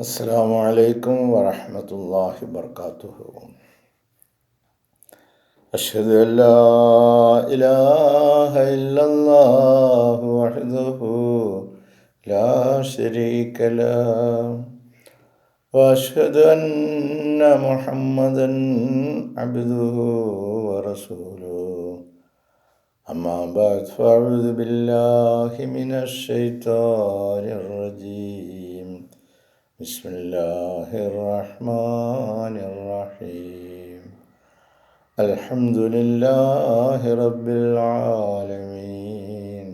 അസ്സലാമു അലൈക്കും വറഹ്മത്തുള്ളാഹി വബർക്കാത്തുഹു. അഷ്ഹദു അല്ലാ ഇലാഹ ഇല്ലല്ലാഹു വഹ്ദഹു ലാ ശരീക ലഹു വഅഷ്ഹദു അന്ന മുഹമ്മദൻ അബ്ദുഹു വറസൂലുഹു. അമ്മാ ബഅദ് ഫഅഊദു ബില്ലാഹി മിനശ് ശൈത്വാനിർ റജീം. ബിസ്മില്ലാഹിർ റഹ്മാനിർ റഹീം. അൽഹംദുലില്ലാഹി റബ്ബിൽ ആലമീൻ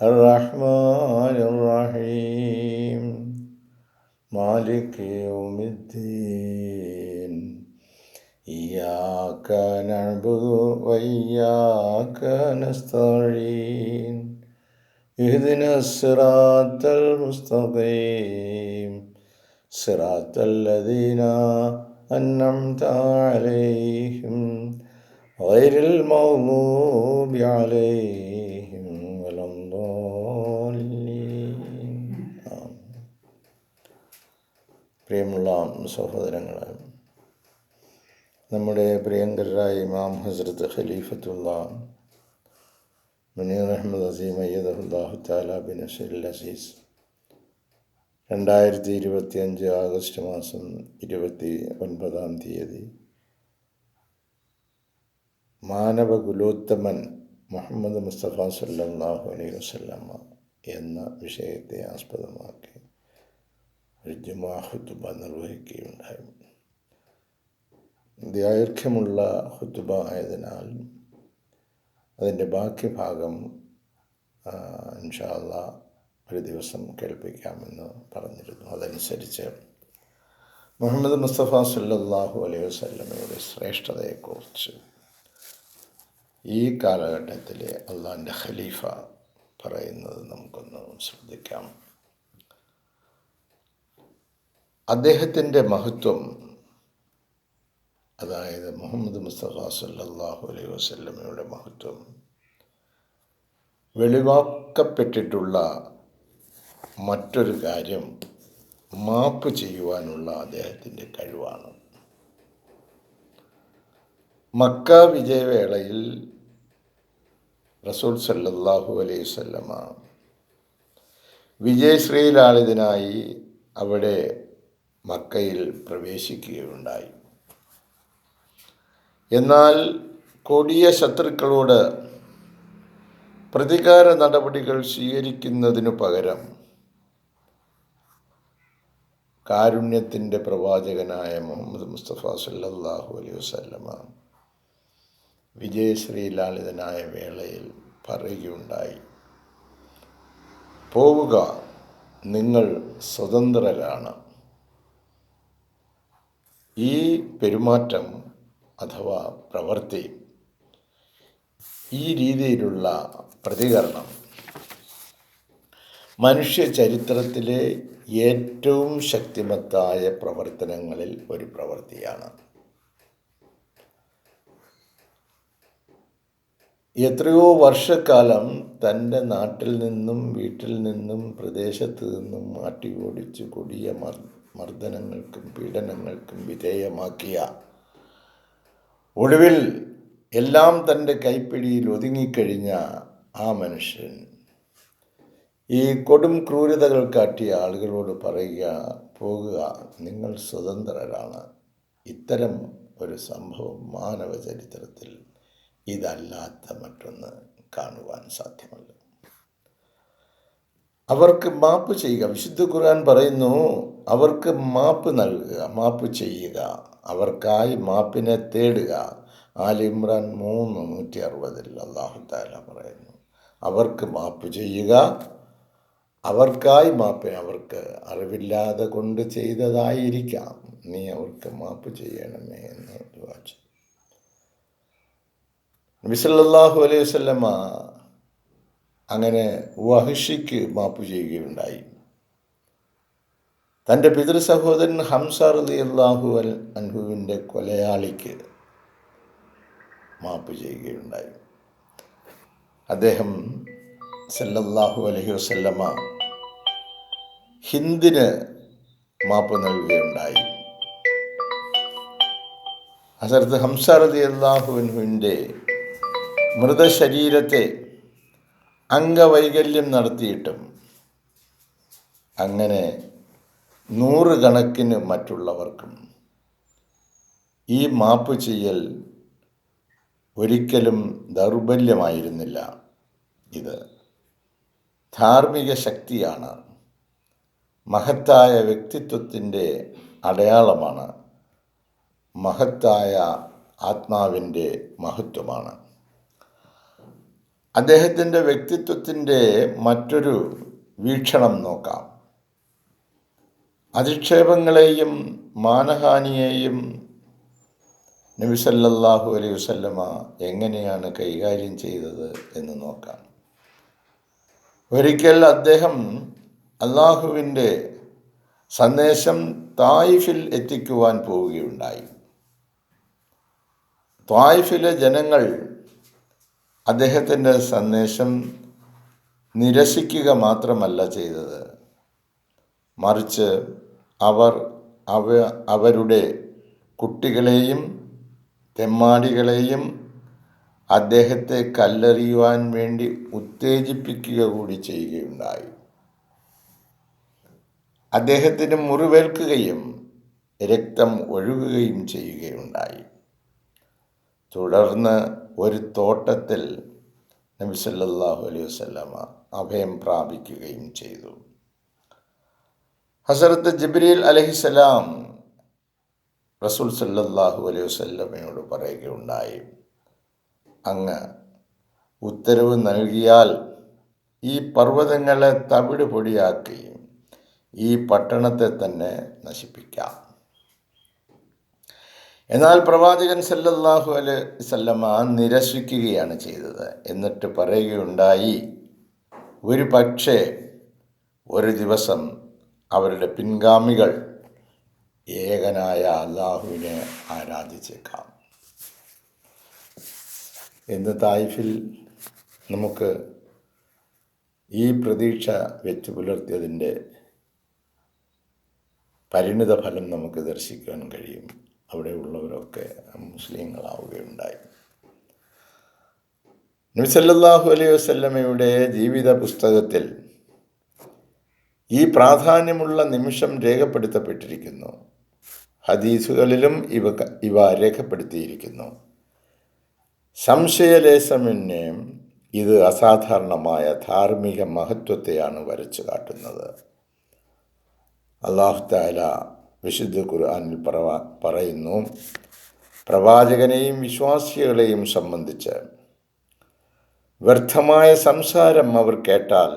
അർറഹ്മാനിർ റഹീം മാലികി യൗമിദ്ദീൻ. ഇയ്യാക നഅ്ബുദു വഇയ്യാക നസ്തഈൻ. ഇഹ്ദിനസ് സിറാത്തൽ മുസ്തഖീം സിറാത്തൽ ലദീന അൻഅംത അലൈഹിം ഗൈറിൽ മഗ്ദൂബി അലൈഹിം വലദ്ദാലിൻ. പ്രിയമുള്ള സഹോദരങ്ങളെ, നമ്മുടെ പ്രിയങ്കരായ ഇമാം ഹസ്രത്ത് ഖലീഫത്തുള്ള മുനീർ അഹമ്മദ് അസീം അയ്യദഹുല്ലാഹു തആല ബിനസ്രിൽ അസീസ് 2025 ആഗസ്റ്റ് മാസം 29-ാം തീയതി മാനവകുലോത്തമൻ മുഹമ്മദ് മുസ്തഫ സല്ലല്ലാഹു അലൈഹി വസല്ലമ എന്ന വിഷയത്തെ ആസ്പദമാക്കി ഒരു ജുമുഅ ഖുതുബ നിർവഹിക്കുകയുണ്ടായി. ദൈർഘ്യമുള്ള ഖുതുബ ആയതിനാൽ അതിൻ്റെ ബാക്കി ഭാഗം ഇൻഷാ അല്ലാഹ് ഒരു ദിവസം കേൾപ്പിക്കാമെന്ന് പറഞ്ഞിരുന്നു. അതനുസരിച്ച് മുഹമ്മദ് മുസ്തഫ സല്ലല്ലാഹു അലൈഹി വസല്ലമയുടെ ശ്രേഷ്ഠതയെക്കുറിച്ച് ഈ കാലഘട്ടത്തിലെ അള്ളാഹിൻ്റെ ഖലീഫ പറയുന്നത് നമുക്കൊന്ന് ശ്രദ്ധിക്കാം. അദ്ദേഹത്തിൻ്റെ മഹത്വം, അതായത് മുഹമ്മദ് മുസ്തഫ സല്ലല്ലാഹു അലൈഹി വസല്ലമയുടെ മഹത്വം വെളിവാക്കപ്പെട്ടിട്ടുള്ള മറ്റൊരു കാര്യം മാപ്പ് ചെയ്യുവാനുള്ള അദ്ദേഹത്തിൻ്റെ കഴിവാണ്. മക്ക വിജയവേളയിൽ റസൂൽ സല്ലല്ലാഹു അലൈഹി വസല്ലമ വിജയശ്രീലാളിതനായി അവിടെ മക്കയിൽ പ്രവേശിക്കുകയുണ്ടായി. എന്നാൽ കൊടിയ ശത്രുക്കളോട് പ്രതികാര നടപടികൾ സ്വീകരിക്കുന്നതിനു പകരം കാരുണ്യത്തിൻ്റെ പ്രവാചകനായ മുഹമ്മദ് മുസ്തഫ സല്ലല്ലാഹു അലൈഹി വസല്ലമ വിജയശ്രീലാളിതനായ വേളയിൽ പറയുകയുണ്ടായി, പോവുക, നിങ്ങൾ സ്വതന്ത്രരാണ്. ഈ പെരുമാറ്റം അഥവാ പ്രവൃത്തി, ഈ രീതിയിലുള്ള പ്രതികരണം മനുഷ്യ ചരിത്രത്തിലെ ഏറ്റവും ശക്തിമത്തായ പ്രവർത്തനങ്ങളിൽ ഒരു പ്രവൃത്തിയാണ്. എത്രയോ വർഷക്കാലം തൻ്റെ നാട്ടിൽ നിന്നും വീട്ടിൽ നിന്നും പ്രദേശത്ത് നിന്നും മാറ്റി ഓടിച്ച് കൊടിയ മർദ്ദനങ്ങൾക്കും പീഡനങ്ങൾക്കും വിധേയമാക്കിയ, ഒടുവിൽ എല്ലാം തൻ്റെ കൈപ്പിടിയിൽ ഒതുങ്ങിക്കഴിഞ്ഞ ആ മനുഷ്യൻ ഈ കൊടും ക്രൂരതകൾ കാട്ടിയ ആളുകളോട് പറയുക, പോകുക, നിങ്ങൾ സ്വതന്ത്രരാണ്. ഇത്തരം ഒരു സംഭവം മാനവ ചരിത്രത്തിൽ ഇതല്ലാത്ത മറ്റൊന്ന് കാണുവാൻ സാധ്യമല്ല. അവർക്ക് മാപ്പ് ചെയ്യുക. വിശുദ്ധ ഖുർആൻ പറയുന്നു, അവർക്ക് മാപ്പ് നൽകുക, മാപ്പ് ചെയ്യുക, അവർക്കായി മാപ്പിനെ തേടുക. ആൽ ഇമ്രാൻ 3:160 അല്ലാഹു തആല പറയുന്നു, അവർക്ക് മാപ്പ് ചെയ്യുക, അവർക്കായി മാപ്പിനെ, അവർക്ക് അറിവില്ലാതെ കൊണ്ട് ചെയ്തതായിരിക്കാം, നീ അവർക്ക് മാപ്പ് ചെയ്യണമേ എന്ന് ദുആ ചെയ്തു. നബി സല്ലല്ലാഹു അലൈഹി വസല്ലമ അങ്ങനെ വഹ്ഷിക്ക് മാപ്പ് ചെയ്യുകയുണ്ടായി. തൻ്റെ പിതൃ സഹോദരൻ ഹംസ റളിയല്ലാഹു അൻഹുവിൻ്റെ കൊലയാളിക്ക് മാപ്പ് ചെയ്യുകയുണ്ടായി. അദ്ദേഹം സല്ലല്ലാഹു അലൈഹി വസല്ലമ ഹിന്ദിന് മാപ്പ് നൽകുകയുണ്ടായി. ഹസ്രത്ത് ഹംസ റളിയല്ലാഹു അൻഹുവിൻ്റെ മൃതശരീരത്തെ അംഗവൈകല്യം നടത്തിയിട്ടും അങ്ങനെ നൂറുകണക്കിന് മറ്റുള്ളവർക്കും ഈ മാപ്പ് ചെയ്യൽ ഒരിക്കലും ദൗർബല്യമായിരുന്നില്ല. ഇത് ധാർമ്മിക ശക്തിയാണ്, മഹത്തായ വ്യക്തിത്വത്തിൻ്റെ അടയാളമാണ്, മഹത്തായ ആത്മാവിൻ്റെ മഹത്വമാണ്. അദ്ദേഹത്തിൻ്റെ വ്യക്തിത്വത്തിൻ്റെ മറ്റൊരു വീക്ഷണം നോക്കാം. അധിക്ഷേപങ്ങളെയും മാനഹാനിയെയും നബി സല്ലല്ലാഹു അലൈഹി വസല്ലമ എങ്ങനെയാണ് കൈകാര്യം ചെയ്തത് എന്ന് നോക്കാം. ഒരിക്കൽ അദ്ദേഹം അള്ളാഹുവിൻ്റെ സന്ദേശം തായിഫിൽ എത്തിക്കുവാൻ പോവുകയുണ്ടായി. തായിഫിലെ ജനങ്ങൾ അദ്ദേഹത്തിൻ്റെ സന്ദേശം നിരസിക്കുക മാത്രമല്ല ചെയ്തത്, മറിച്ച് അവരുടെ കുട്ടികളെയും തെമ്മാടികളെയും അദ്ദേഹത്തെ കല്ലെറിയുവാൻ വേണ്ടി ഉത്തേജിപ്പിക്കുക കൂടി ചെയ്യുകയുണ്ടായി. അദ്ദേഹത്തിന് മുറിവേൽക്കുകയും രക്തം ഒഴുകുകയും ചെയ്യുകയുണ്ടായി. തുടർന്ന് ഒരു തോട്ടത്തിൽ നബി സല്ലല്ലാഹു അലൈഹി വസല്ലമ അഭയം പ്രാപിക്കുകയും ചെയ്തു. ഹസ്രത്ത് ജിബ്രീൽ അലൈഹിസ്സലാം റസൂൽ സല്ലല്ലാഹു അലൈഹി വസല്ലമയോട് പറയുകയുണ്ടായി, അങ്ങ് ഉത്തരവ് നൽകിയാൽ ഈ പർവ്വതങ്ങളെ തവിട് പൊടിയാക്കി ഈ പട്ടണത്തെ തന്നെ നശിപ്പിക്കാം. എന്നാൽ പ്രവാചകൻ സല്ലല്ലാഹു അലൈഹി വസല്ലമ നിരസിക്കുകയാണ് ചെയ്തത്. എന്നിട്ട് പറയുകയുണ്ടായി, ഒരു പക്ഷേ ഒരു ദിവസം അവരുടെ പിൻഗാമികൾ ഏകനായ അള്ളാഹുവിനെ ആരാധിച്ചേക്കാം. ഇന്ന് തായിഫിൽ നമുക്ക് ഈ പ്രതീക്ഷ വെച്ച് പുലർത്തിയതിൻ്റെ പരിണിത ഫലം നമുക്ക് ദർശിക്കാൻ കഴിയും. അവിടെ ഉള്ളവരൊക്കെ മുസ്ലിങ്ങളാവുകയുണ്ടായി. നബി സല്ലല്ലാഹു അലൈഹി വസല്ലമയുടെ ജീവിത പുസ്തകത്തിൽ ഈ പ്രാധാന്യമുള്ള നിമിഷം രേഖപ്പെടുത്തപ്പെട്ടിരിക്കുന്നു. ഹദീസുകളിലും ഇവ രേഖപ്പെടുത്തിയിരിക്കുന്നു. സംശയലേശമന്യേ ഇത് അസാധാരണമായ ധാർമ്മിക മഹത്വത്തെയാണ് വരച്ചു കാട്ടുന്നത്. അല്ലാഹു തആല വിശുദ്ധ ഖുർആനിൽ പറയുന്നു, പ്രവാചകനെയും വിശ്വാസികളെയും സംബന്ധിച്ച് വ്യർത്ഥമായ സംസാരം അവർ കേട്ടാൽ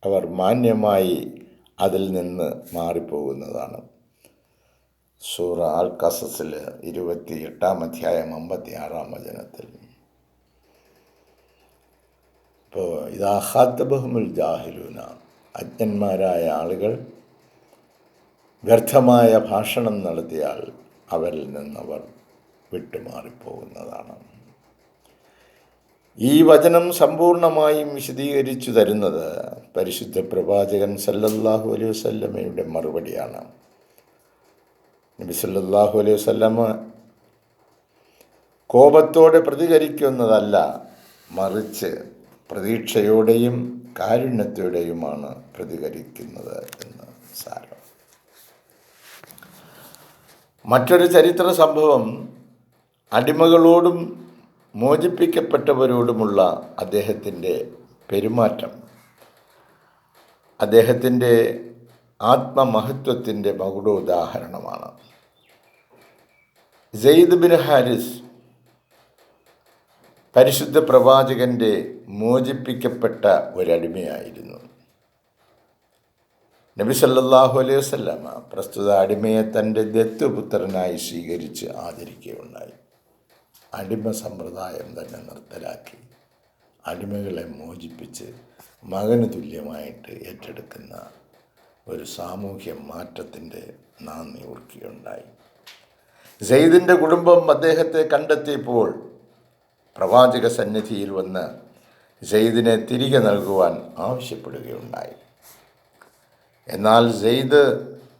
അവർ മാന്യമായി അതിൽ നിന്ന് മാറിപ്പോകുന്നതാണ്. സൂറ അൽ ഖസസിൽ 28 അധ്യായം 56 വചനത്തിൽ. ഇപ്പോൾ ഇതാ ഖാതബഹുമുൽ ജാഹിലൂന, അജ്ഞന്മാരായ ആളുകൾ വ്യർത്ഥമായ ഭാഷണം നടത്തിയാൽ അവരിൽ നിന്നവർ വിട്ടുമാറിപ്പോകുന്നതാണ്. ഈ വചനം സമ്പൂർണമായും വിശദീകരിച്ചു തരുന്നത് പരിശുദ്ധ പ്രവാചകൻ സല്ലല്ലാഹു അലൈഹി വസല്ലമയുടെ മറുപടിയാണ്. നബി സല്ലല്ലാഹു അലൈഹി വസല്ലമ കോപത്തോടെ പ്രതികരിക്കുന്നതല്ല, മറിച്ച് പ്രതീക്ഷയോടെയും കാരുണ്യത്തോടെയുമാണ് പ്രതികരിക്കുന്നത് എന്ന് സാരം. മറ്റൊരു ചരിത്ര സംഭവം അടിമകളോടും മോചിപ്പിക്കപ്പെട്ടവരോടുമുള്ള അദ്ദേഹത്തിൻ്റെ പെരുമാറ്റം അദ്ദേഹത്തിൻ്റെ ആത്മമഹത്വത്തിൻ്റെ മകുടോദാഹരണമാണ്. സെയ്ദ് ബിൻ ഹാരിസ് പരിശുദ്ധ പ്രവാചകൻ്റെ മോചിപ്പിക്കപ്പെട്ട ഒരടിമയായിരുന്നു. നബി സല്ലല്ലാഹു അലൈഹി വസല്ലമ പ്രസ്തുത അടിമയെ തൻ്റെ ദത്തുപുത്രനായി സ്വീകരിച്ച് ആദരിക്കുകയുണ്ടായി. അടിമ സമ്പ്രദായം തന്നെ നിർത്തലാക്കി അടിമകളെ മോചിപ്പിച്ച് മകന് തുല്യമായിട്ട് ഏറ്റെടുക്കുന്ന ഒരു സാമൂഹ്യ മാറ്റത്തിൻ്റെ നാന്ദി ഓർക്കുകയുണ്ടായി. സെയ്ദിൻ്റെ കുടുംബം അദ്ദേഹത്തെ കണ്ടെത്തിയപ്പോൾ പ്രവാചക സന്നിധിയിൽ വന്ന് സെയ്ദിനെ തിരികെ നൽകുവാൻ ആവശ്യപ്പെടുകയുണ്ടായി. എന്നാൽ സെയ്ദ്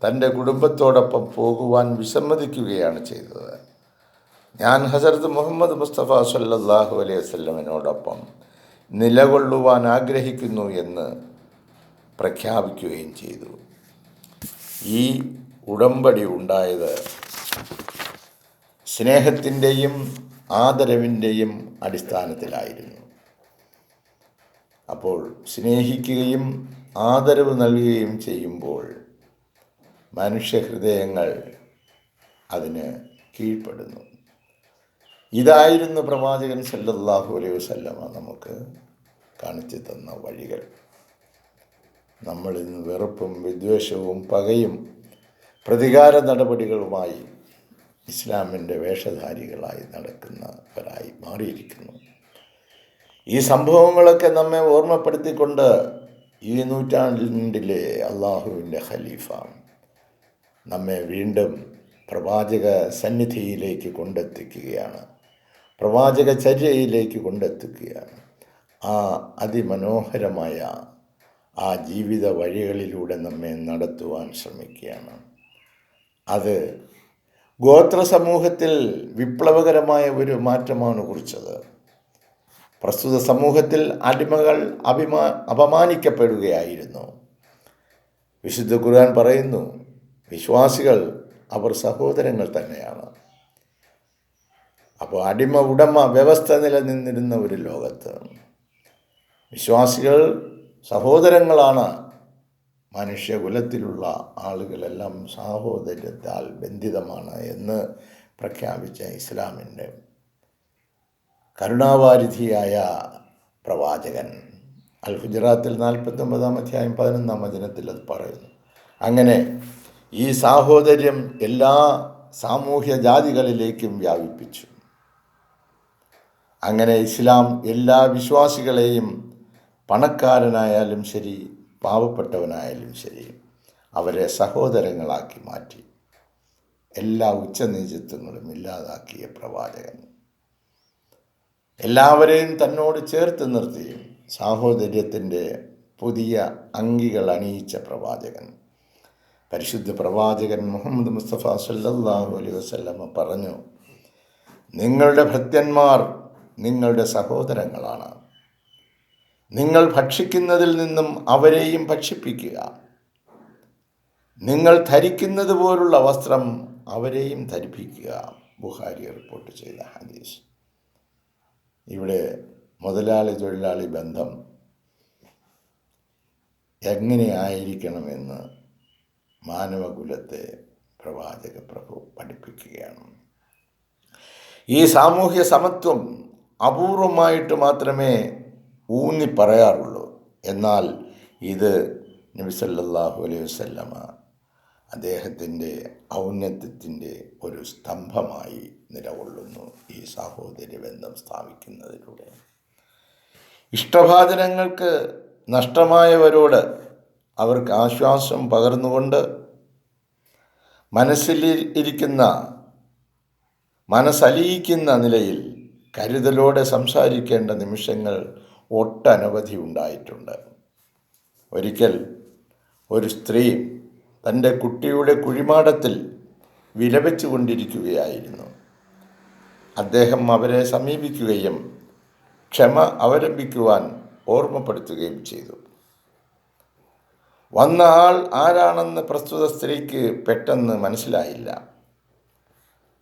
തൻ്റെ കുടുംബത്തോടൊപ്പം പോകുവാൻ വിസമ്മതിക്കുകയാണ് ചെയ്തത്. ഞാൻ ഹസരത്ത് മുഹമ്മദ് മുസ്തഫ സല്ലല്ലാഹു അലൈഹി വസല്ലമയോടൊപ്പം നിലകൊള്ളുവാൻ ആഗ്രഹിക്കുന്നു എന്ന് പ്രഖ്യാപിക്കുകയും ചെയ്തു. ഈ ഉടമ്പടി ഉണ്ടായത് സ്നേഹത്തിൻ്റെയും ആദരവിൻ്റെയും അടിസ്ഥാനത്തിലായിരുന്നു. അപ്പോൾ സ്നേഹിക്കുകയും ആദരവ് നൽകുകയും ചെയ്യുമ്പോൾ മനുഷ്യഹൃദയങ്ങൾ അതിന് കീഴ്പ്പെടുന്നു. ഇതായിരുന്നു പ്രവാചകൻ സല്ലല്ലാഹു അലൈഹി വസല്ലമ നമുക്ക് കാണിച്ചു തന്ന വഴികൾ. നമ്മളിന്ന് വെറുപ്പും വിദ്വേഷവും പകയും പ്രതികാര നടപടികളുമായി ഇസ്ലാമിൻ്റെ വേഷധാരികളായി നടക്കുന്നവരായി മാറിയിരിക്കുന്നു. ഈ സംഭവങ്ങളൊക്കെ നമ്മെ ഓർമ്മപ്പെടുത്തിക്കൊണ്ട് ഈ നൂറ്റാണ്ടിലെ അള്ളാഹുവിൻ്റെ ഖലീഫ നമ്മെ വീണ്ടും പ്രവാചക സന്നിധിയിലേക്ക് കൊണ്ടെത്തിക്കുകയാണ്, പ്രവാചക ചര്യയിലേക്ക് കൊണ്ടെത്തിക്കുകയാണ്. ആ അതിമനോഹരമായ ആ ജീവിത വഴികളിലൂടെ നമ്മെ നടത്തുവാൻ ശ്രമിക്കുകയാണ്. അത് ഗോത്ര സമൂഹത്തിൽ വിപ്ലവകരമായ ഒരു മാറ്റമാണ് കുറിച്ചത്. പ്രസ്തുത സമൂഹത്തിൽ അടിമകൾ അപമാനിക്കപ്പെടുകയായിരുന്നു. വിശുദ്ധ ഖുർആൻ പറയുന്നു, വിശ്വാസികൾ അവർ സഹോദരങ്ങൾ തന്നെയാണ്. അപ്പോൾ അടിമ ഉടമ വ്യവസ്ഥ നിലനിന്നിരുന്ന ഒരു ലോകത്ത് വിശ്വാസികൾ സഹോദരങ്ങളാണ്. മനുഷ്യകുലത്തിലുള്ള ആളുകളെല്ലാം സാഹോദര്യത്താൽ ബന്ധിതമാണ് എന്ന് പ്രഖ്യാപിച്ച ഇസ്ലാമിൻ്റെ കരുണാവാരിധിയായ പ്രവാചകൻ അൽ ഹുജറാത്തിൽ 49 അധ്യായം 11 വചനത്തിൽ അത് പറയുന്നു. അങ്ങനെ ഈ സാഹോദര്യം എല്ലാ സാമൂഹ്യ ജാതികളിലേക്കും വ്യാപിപ്പിച്ചു. അങ്ങനെ ഇസ്ലാം എല്ലാ വിശ്വാസികളെയും പണക്കാരനായാലും ശരി പാവപ്പെട്ടവനായാലും ശരി അവരെ സഹോദരങ്ങളാക്കി മാറ്റി. എല്ലാ ഉച്ചനീചത്വങ്ങളും ഇല്ലാതാക്കിയ പ്രവാചകൻ, എല്ലാവരെയും തന്നോട് ചേർത്ത് നിർത്തി സാഹോദര്യത്തിൻ്റെ പുതിയ അങ്കികൾ അണിയിച്ച പ്രവാചകൻ, പരിശുദ്ധ പ്രവാചകൻ മുഹമ്മദ് മുസ്തഫ സല്ലല്ലാഹു അലൈഹി വസല്ലമ പറഞ്ഞു, നിങ്ങളുടെ ഭൃത്യന്മാർ നിങ്ങളുടെ സഹോദരങ്ങളാണ്. നിങ്ങൾ ഭക്ഷിക്കുന്നതിൽ നിന്നും അവരെയും ഭക്ഷിപ്പിക്കുക. നിങ്ങൾ ധരിക്കുന്നത് പോലുള്ള വസ്ത്രം അവരെയും ധരിപ്പിക്കുക. ബുഖാരി റിപ്പോർട്ട് ചെയ്ത ഹദീസ്. ഇവിടെ മുതലാളി തൊഴിലാളി ബന്ധം എങ്ങനെയായിരിക്കണമെന്ന് മാനവകുലത്തെ പ്രവാചക പ്രഭു പഠിപ്പിക്കുകയാണ്. ഈ സാമൂഹ്യ സമത്വം അപൂർവമായിട്ട് മാത്രമേ ഊന്നി പറയാറുള്ളൂ. എന്നാൽ ഇത് നബി സല്ലല്ലാഹു അലൈഹി വസല്ലമ അദ്ദേഹത്തിൻ്റെ ഔന്നത്യത്തിൻ്റെ ഒരു സ്തംഭമായി നിലകൊള്ളുന്നു. ഈ സാഹോദര്യ ബന്ധം സ്ഥാപിക്കുന്നതിലൂടെ ഇഷ്ടഭാജനങ്ങൾക്ക് നഷ്ടമായവരോട് അവർക്ക് ആശ്വാസം പകർന്നുകൊണ്ട് മനസ്സലിയിക്കുന്ന നിലയിൽ കരുതലോടെ സംസാരിക്കേണ്ട നിമിഷങ്ങൾ ഒട്ടനവധി ഉണ്ടായിട്ടുണ്ട്. ഒരിക്കൽ ഒരു സ്ത്രീ തൻ്റെ കുട്ടിയുടെ കുഴിമാടത്തിൽ വിലപിച്ചു കൊണ്ടിരിക്കുകയായിരുന്നു. അദ്ദേഹം അവരെ സമീപിക്കുകയും ക്ഷമ അവലംബിക്കുവാൻ ഓർമ്മപ്പെടുത്തുകയും ചെയ്തു. വന്ന ആൾ ആരാണെന്ന് പ്രസ്തുത സ്ത്രീക്ക് പെട്ടെന്ന് മനസ്സിലായില്ല.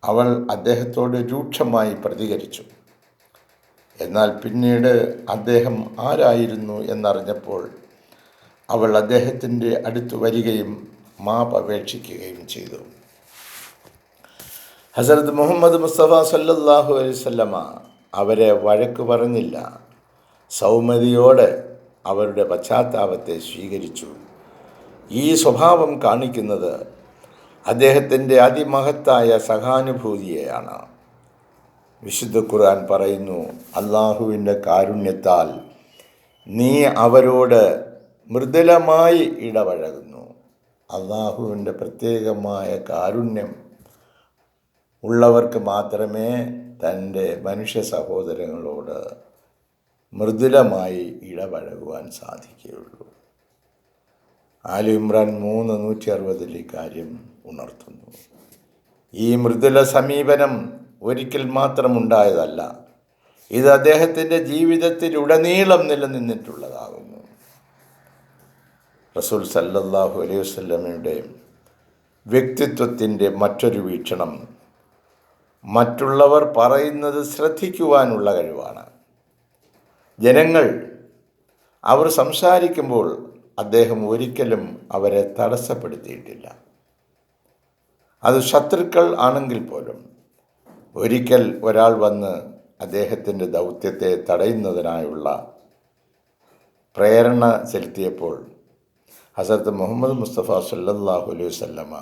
അവൾ അദ്ദേഹത്തോട് രൂക്ഷമായി പ്രതികരിച്ചു. എന്നാൽ പിന്നീട് അദ്ദേഹം ആരായിരുന്നു എന്നറിഞ്ഞപ്പോൾ അവൾ അദ്ദേഹത്തിൻ്റെ അടുത്ത് വരികയും മാപ്പ് അപേക്ഷിക്കുകയും ചെയ്തു. ഹസരത്ത് മുഹമ്മദ് മുസ്തഫ സല്ലല്ലാഹു അലൈഹി വസല്ലമ അവരെ വഴക്ക് പറഞ്ഞില്ല. സൗമ്യതയോടെ അവരുടെ പശ്ചാത്താപത്തെ സ്വീകരിച്ചു. ഈ സ്വഭാവം കാണിക്കുന്നത് അദ്ദേഹത്തിൻ്റെ അതിമഹത്തായ സഹാനുഭൂതിയെയാണ്. വിശുദ്ധ ഖുർആൻ പറയുന്നു, അള്ളാഹുവിൻ്റെ കാരുണ്യത്താൽ നീ അവരോട് മൃദുലമായി ഇടപഴകുന്നു. അള്ളാഹുവിൻ്റെ പ്രത്യേകമായ കാരുണ്യം ഉള്ളവർക്ക് മാത്രമേ തൻ്റെ മനുഷ്യ സഹോദരങ്ങളോട് മൃദുലമായി ഇടപഴകുവാൻ സാധിക്കുകയുള്ളൂ. ആലി ഇമ്രാൻ 3:160 ഈ കാര്യം ഉണർത്തുന്നു. ഈ മൃദുല സമീപനം ഒരിക്കൽ മാത്രം ഉണ്ടായതല്ല, ഇത് അദ്ദേഹത്തിൻ്റെ ജീവിതത്തിലുടനീളം നിലനിന്നിട്ടുള്ളതാകുന്നു. റസൂൽ സല്ലല്ലാഹു അലൈഹി വസല്ലമയുടെ വ്യക്തിത്വത്തിൻ്റെ മറ്റൊരു വീക്ഷണം മറ്റുള്ളവർ പറയുന്നത് ശ്രദ്ധിക്കുവാനുള്ള കഴിവാണ്. ജനങ്ങൾ അവർ സംസാരിക്കുമ്പോൾ അദ്ദേഹം ഒരിക്കലും അവരെ തടസ്സപ്പെടുത്തിയിട്ടില്ല. അത് ശത്രുക്കൾ ആണെങ്കിൽ പോലും. ഒരിക്കൽ ഒരാൾ വന്ന് അദ്ദേഹത്തിൻ്റെ ദൗത്യത്തെ തടയുന്നതിനായുള്ള പ്രേരണ ചെലുത്തിയപ്പോൾ ഹസരത്ത് മുഹമ്മദ് മുസ്തഫ സല്ലല്ലാഹു അലൈഹി വസല്ലമ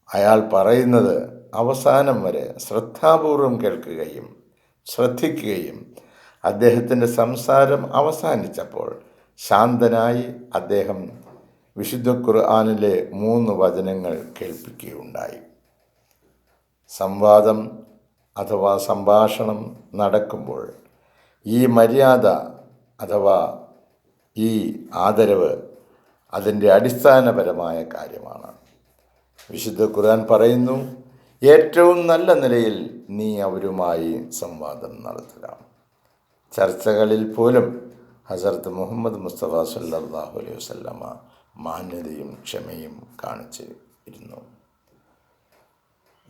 അയാൾ പറയുന്നത് അവസാനം വരെ ശ്രദ്ധാപൂർവം കേൾക്കുകയും ശ്രദ്ധിക്കുകയും അദ്ദേഹത്തിൻ്റെ സംസാരം അവസാനിച്ചപ്പോൾ ശാന്തനായി അദ്ദേഹം വിശുദ്ധ ഖുർആനിലെ 3 വചനങ്ങൾ കേൾപ്പിക്കുകയുണ്ടായി. സംവാദം അഥവാ സംഭാഷണം നടക്കുമ്പോൾ ഈ മര്യാദ അഥവാ ഈ ആദരവ് അതിൻ്റെ അടിസ്ഥാനപരമായ കാര്യമാണ്. വിശുദ്ധ ഖുർആൻ പറയുന്നു, ഏറ്റവും നല്ല നിലയിൽ നീ അവരുമായി സംവാദം നടത്തുക. ചർച്ചകളിൽ പോലും ഹസരത്ത് മുഹമ്മദ് മുസ്തഫ സല്ലല്ലാഹു അലൈഹി വസല്ലമ മാന്യതയും ക്ഷമയും കാണിച്ചിരുന്നു.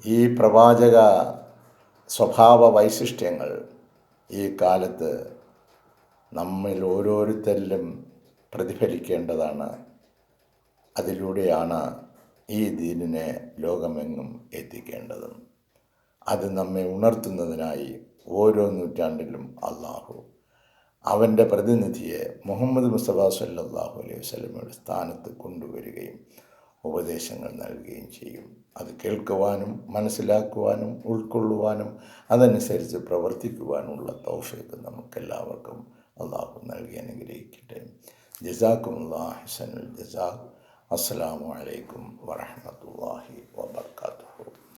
ഈ പ്രവാചക സ്വഭാവ വൈശിഷ്ട്യങ്ങൾ ഈ കാലത്ത് നമ്മിൽ ഓരോരുത്തരിലും പ്രതിഫലിക്കേണ്ടതാണ്. അതിലൂടെയാണ് ഈ ദീനിനെ ലോകമെങ്ങും എത്തിക്കേണ്ടതും. അത് നമ്മെ ഉണർത്തുന്നതിനായി ഓരോ നൂറ്റാണ്ടിലും അള്ളാഹു അവൻ്റെ പ്രതിനിധിയെ മുഹമ്മദ് മുസ്തഫ സല്ലല്ലാഹു അലൈഹി വസല്ലമയുടെ സ്ഥാനത്ത് കൊണ്ടുവരികയും ഉപദേശങ്ങൾ നൽകുകയും ചെയ്യും. അത് കേൾക്കുവാനും മനസ്സിലാക്കുവാനും ഉൾക്കൊള്ളുവാനും അതനുസരിച്ച് പ്രവർത്തിക്കുവാനുള്ള തൗഫീഖ് നമുക്കെല്ലാവർക്കും അള്ളാഹു നൽകി അനുഗ്രഹിക്കട്ടെ. ജസാക്കുമുല്ലാഹി ഹസനുൽ ജസാ. അസ്സലാമു അലൈക്കും വറഹ്മത്തുള്ളാഹി വബറകാതുഹു.